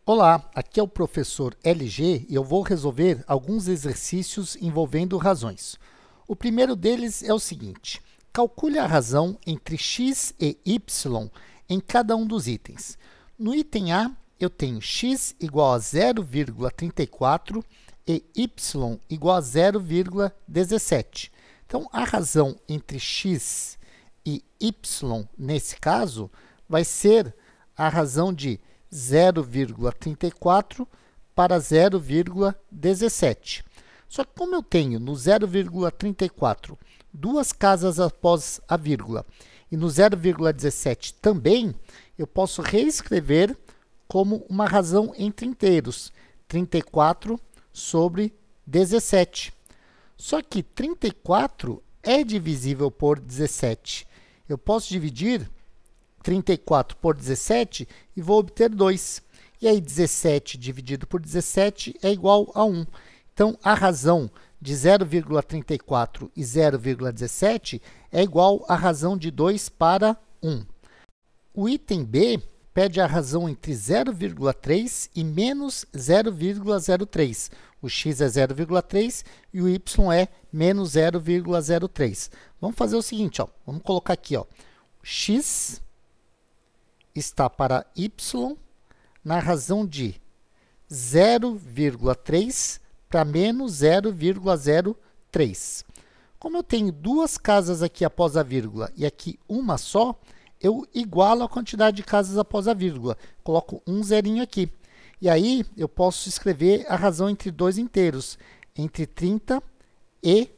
Olá, aqui é o professor LG e eu vou resolver alguns exercícios envolvendo razões. O primeiro deles é o seguinte: calcule a razão entre x e y em cada um dos itens. No item A, eu tenho x igual a 0,34 e y igual a 0,17. Então, a razão entre x e y, nesse caso, vai ser a razão de 0,34 para 0,17. Só que como eu tenho no 0,34 duas casas após a vírgula e no 0,17 também, eu posso reescrever como uma razão entre inteiros, 34 sobre 17. Só que 34 é divisível por 17. Eu posso dividir 34 por 17 e vou obter 2. E aí 17 dividido por 17 é igual a 1. Então, a razão de 0,34 e 0,17 é igual à razão de 2 para 1. O item B pede a razão entre 0,3 e menos 0,03. O x é 0,3 e o y é menos 0,03. Vamos fazer o seguinte, ó, vamos colocar aqui, ó, x está para y na razão de 0,3 para menos 0,03. Como eu tenho duas casas aqui após a vírgula e aqui uma só, eu igualo a quantidade de casas após a vírgula. Coloco um zerinho aqui. E aí, eu posso escrever a razão entre dois inteiros, entre 30 e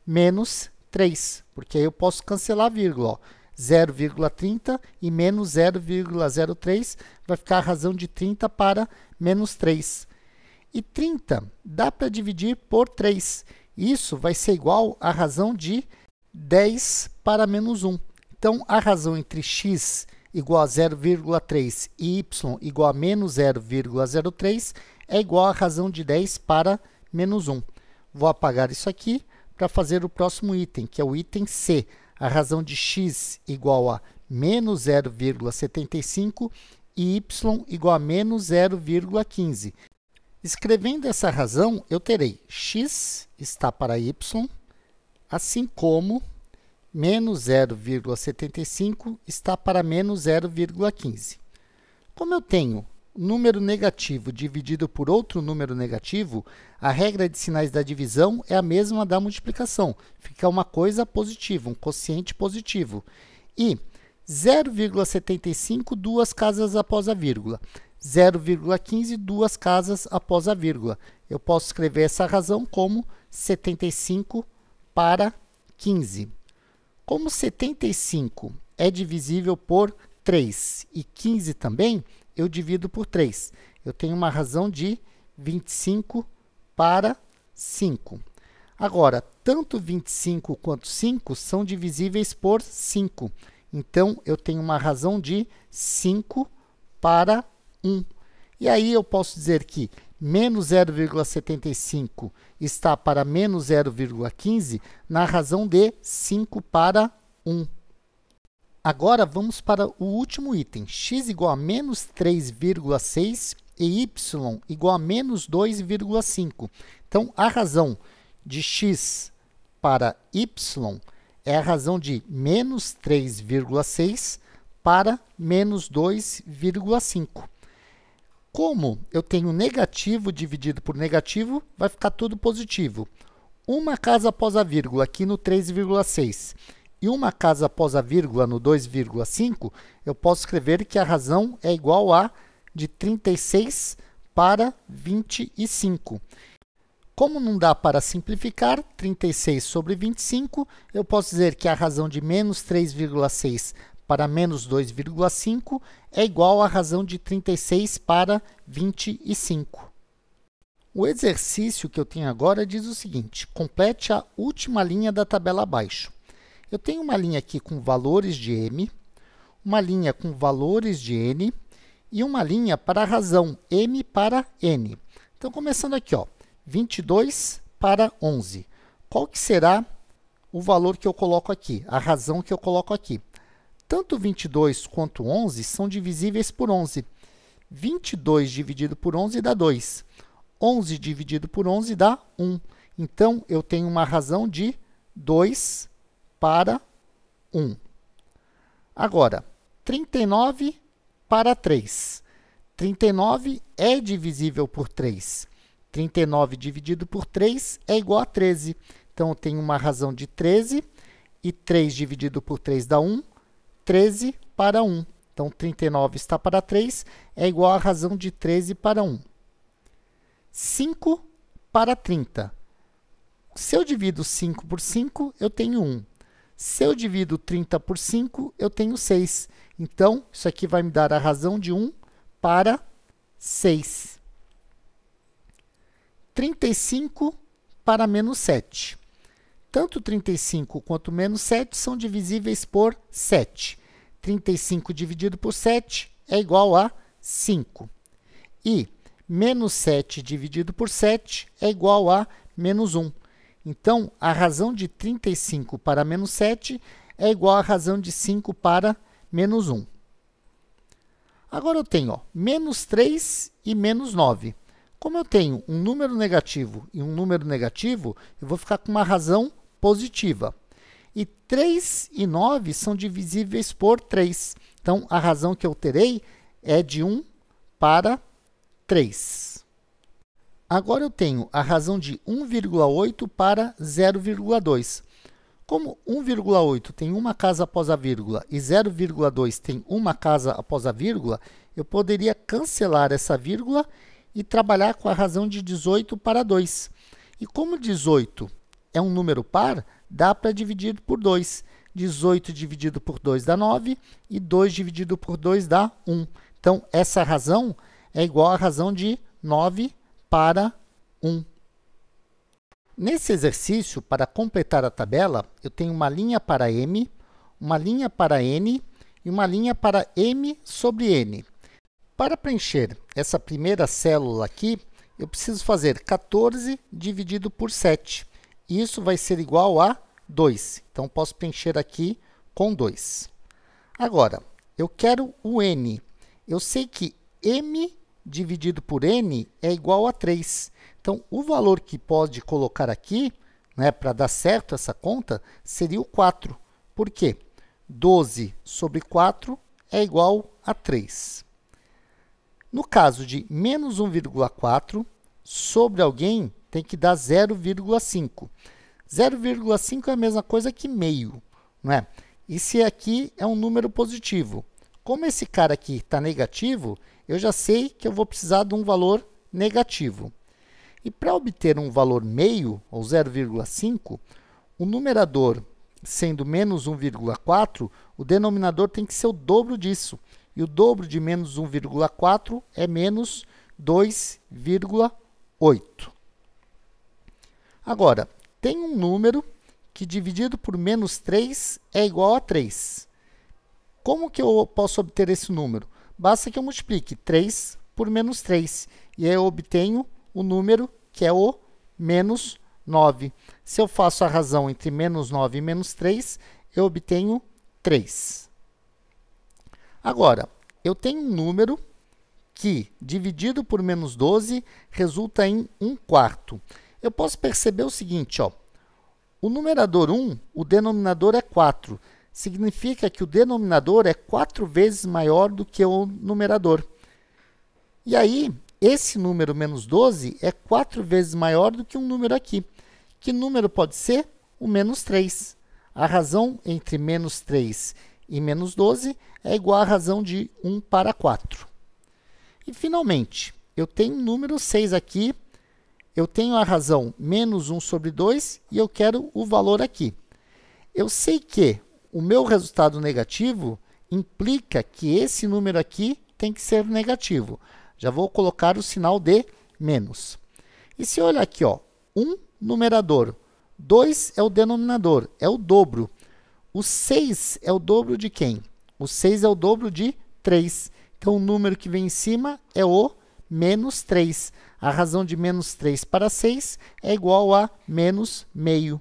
menos 3, porque aí eu posso cancelar a vírgula, ó. 0,30 e menos 0,03 vai ficar a razão de 30 para menos 3. E 30 dá para dividir por 3. Isso vai ser igual à razão de 10 para menos 1. Então, a razão entre x igual a 0,3 e y igual a menos 0,03 é igual à razão de 10 para menos 1. Vou apagar isso aqui para fazer o próximo item, que é o item C. A razão de x igual a menos 0,75 e y igual a menos 0,15. Escrevendo essa razão, eu terei x está para y, assim como menos 0,75 está para menos 0,15. Como eu tenho número negativo dividido por outro número negativo, a regra de sinais da divisão é a mesma da multiplicação. Fica uma coisa positiva, um quociente positivo. E 0,75, duas casas após a vírgula. 0,15, duas casas após a vírgula. Eu posso escrever essa razão como 75 para 15. Como 75 é divisível por 3 e 15 também, eu divido por 3. Eu tenho uma razão de 25 para 5. Agora, tanto 25 quanto 5 são divisíveis por 5. Então, eu tenho uma razão de 5 para 1. E aí, eu posso dizer que menos 0,75 está para menos 0,15 na razão de 5 para 1. Agora, vamos para o último item, x igual a menos 3,6 e y igual a menos 2,5. Então, a razão de x para y é a razão de menos 3,6 para menos 2,5. Como eu tenho negativo dividido por negativo, vai ficar tudo positivo. Uma casa após a vírgula aqui no 3,6 e uma casa após a vírgula no 2,5, eu posso escrever que a razão é igual a de 36 para 25. Como não dá para simplificar, 36 sobre 25, eu posso dizer que a razão de menos 3,6 para menos 2,5 é igual à razão de 36 para 25. O exercício que eu tenho agora diz o seguinte: complete a última linha da tabela abaixo. Eu tenho uma linha aqui com valores de m, uma linha com valores de n e uma linha para a razão m para n. Então, começando aqui, ó, 22 para 11. Qual que será o valor que eu coloco aqui, a razão que eu coloco aqui? Tanto 22 quanto 11 são divisíveis por 11. 22 dividido por 11 dá 2. 11 dividido por 11 dá 1. Então, eu tenho uma razão de 2 para 1. Agora, 39 para 3. 39 é divisível por 3. 39 dividido por 3 é igual a 13. Então, eu tenho uma razão de 13, e 3 dividido por 3 dá 1, 13 para 1. Então, 39 está para 3, é igual a razão de 13 para 1. 5 para 30. Se eu divido 5 por 5, eu tenho 1. Se eu divido 30 por 5, eu tenho 6. Então, isso aqui vai me dar a razão de 1 para 6. 35 para menos 7. Tanto 35 quanto menos 7 são divisíveis por 7. 35 dividido por 7 é igual a 5. E menos 7 dividido por 7 é igual a menos 1. Então, a razão de 35 para menos 7 é igual à razão de 5 para menos 1. Agora eu tenho menos 3 e menos 9. Como eu tenho um número negativo e um número negativo, eu vou ficar com uma razão positiva. E 3 e 9 são divisíveis por 3. Então, a razão que eu terei é de 1 para 3. Agora eu tenho a razão de 1,8 para 0,2. Como 1,8 tem uma casa após a vírgula e 0,2 tem uma casa após a vírgula, eu poderia cancelar essa vírgula e trabalhar com a razão de 18 para 2. E como 18 é um número par, dá para dividir por 2. 18 dividido por 2 dá 9 e 2 dividido por 2 dá 1. Então, essa razão é igual à razão de 9 para 1. Nesse exercício, para completar a tabela, eu tenho uma linha para m, uma linha para n e uma linha para m sobre n. Para preencher essa primeira célula aqui, eu preciso fazer 14 dividido por 7. Isso vai ser igual a 2. Então, posso preencher aqui com 2. Agora, eu quero o n. Eu sei que m dividido por n é igual a 3. Então, o valor que pode colocar aqui, né, para dar certo essa conta, seria o 4. Por quê? 12 sobre 4 é igual a 3. No caso de menos 1,4, sobre alguém tem que dar 0,5. 0,5 é a mesma coisa que meio, não é? E se aqui é um número positivo? Como esse cara aqui está negativo, eu já sei que eu vou precisar de um valor negativo. E para obter um valor meio, ou 0,5, o numerador sendo menos 1,4, o denominador tem que ser o dobro disso. E o dobro de menos 1,4 é menos 2,8. Agora, tem um número que dividido por menos 3 é igual a 3. Como que eu posso obter esse número? Basta que eu multiplique 3 por menos 3. E aí eu obtenho o número que é o menos 9. Se eu faço a razão entre menos 9 e menos 3, eu obtenho 3. Agora, eu tenho um número que, dividido por menos 12, resulta em 1/4. Eu posso perceber o seguinte, o numerador 1, o denominador é 4. Significa que o denominador é 4 vezes maior do que o numerador. E aí, esse número menos 12 é 4 vezes maior do que um número aqui. Que número pode ser? O menos 3. A razão entre menos 3 e menos 12 é igual à razão de 1 para 4. E, finalmente, eu tenho o número 6 aqui, eu tenho a razão menos 1 sobre 2 e eu quero o valor aqui. Eu sei que o meu resultado negativo implica que esse número aqui tem que ser negativo. Já vou colocar o sinal de menos. E se eu olhar aqui, 1 numerador, 2 é o denominador, é o dobro. O 6 é o dobro de quem? O 6 é o dobro de 3. Então, o número que vem em cima é o menos 3. A razão de menos 3 para 6 é igual a menos meio.